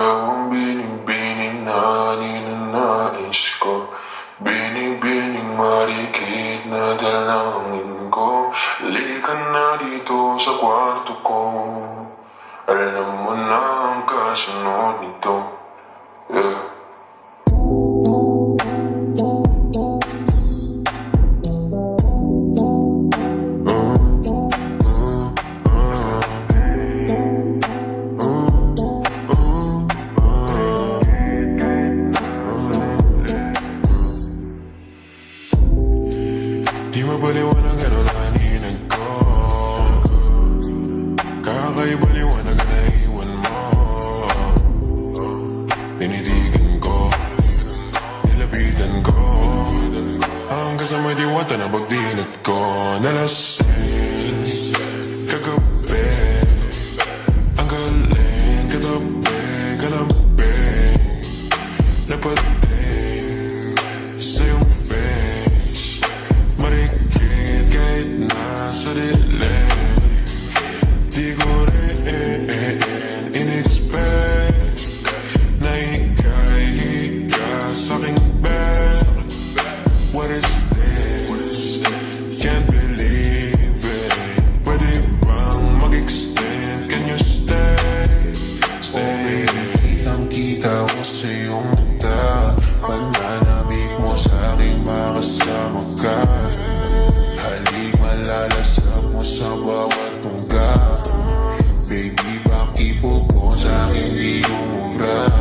Ikaw ang binibining na ninanais ko, binibining marikit na dalangin ko. Halika na dito sa kwarto ko, alam mo na ang kasunod nito. Di mapaliwanag ano naninag ko, kakaibaliwanag na iwan mo. Tinitigan ko, nilapitan ko, hanggang sa may diwata na pagdinat ko. Nalasing kagabi, ang galing katabi, kalabing napating sa iyong face. Marikit kahit nasa dilim, di ko rin in-expect na ika'y higa sa'king bed. What is this? Can't believe it. Pwede bang mag-extend? Can you stay? Stay. Kitang-kita ko sa iyong mata, pananabik mo sa'king makasama ka. Halik malalasap mo sa bawat tungga. Baby, pakipog mo sa'kin di umura.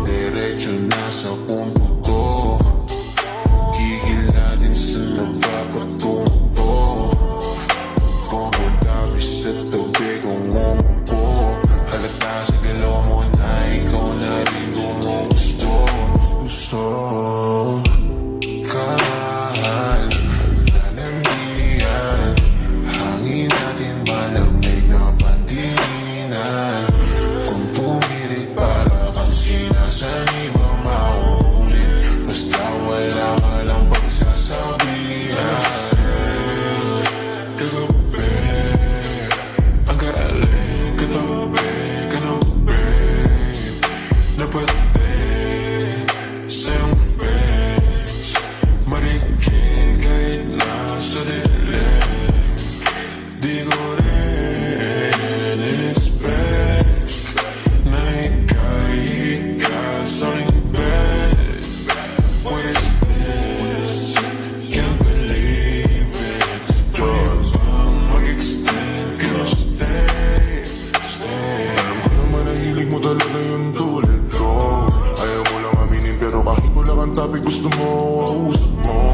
Diretso na sa punto to, gigil natin sa napapatungo to. Kung labis sa tabi kong umupo, halata sa galaw mo na ikaw na rin gumugusto. Gusto kamahal, nanambihan, hangin natin malamig na pandinan. Kung tumirik para kang sinasaniba mauulit, basta wala ka lang pagsasabihan. Kagabi, ang galing katabi ka na babe, napating sa iyong face. Marikit kahit nasa dilim, di ko rin in-expect na ika'y higa sa'king bed. What is this? Can't believe it. Pwede bang mag-extend? Can you stay? Stay. Alam ko naman na hilig mo talaga yung tulad ko. Ayaw mo lang aminin pero kahit wala kang topic gusto mo kausap mo.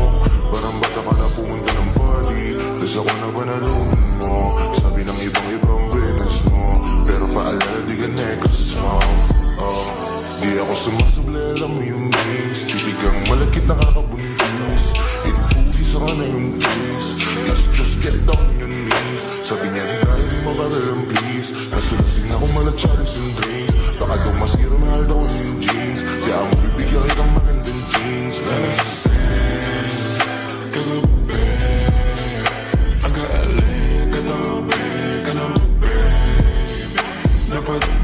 Parang bata ka na pumunta ng party, tas ako na panalunan mo. Sabi ng ibang business mo, pero paalala di ka next mo. Di ako sumasable, alam mo yung miss. Titigang malakit nakakabuntis, inupusi sa ka na yung kiss. Just get down your knees. Sabi niya tayo di mabagalan please. Nasulasing ako malachalis and drinks. Baka daw masira mahal daw yung jeans. Di ako bibigyan kitang magandang jeans. Nalasing kagabi, ang galing katabi ka na babe, napating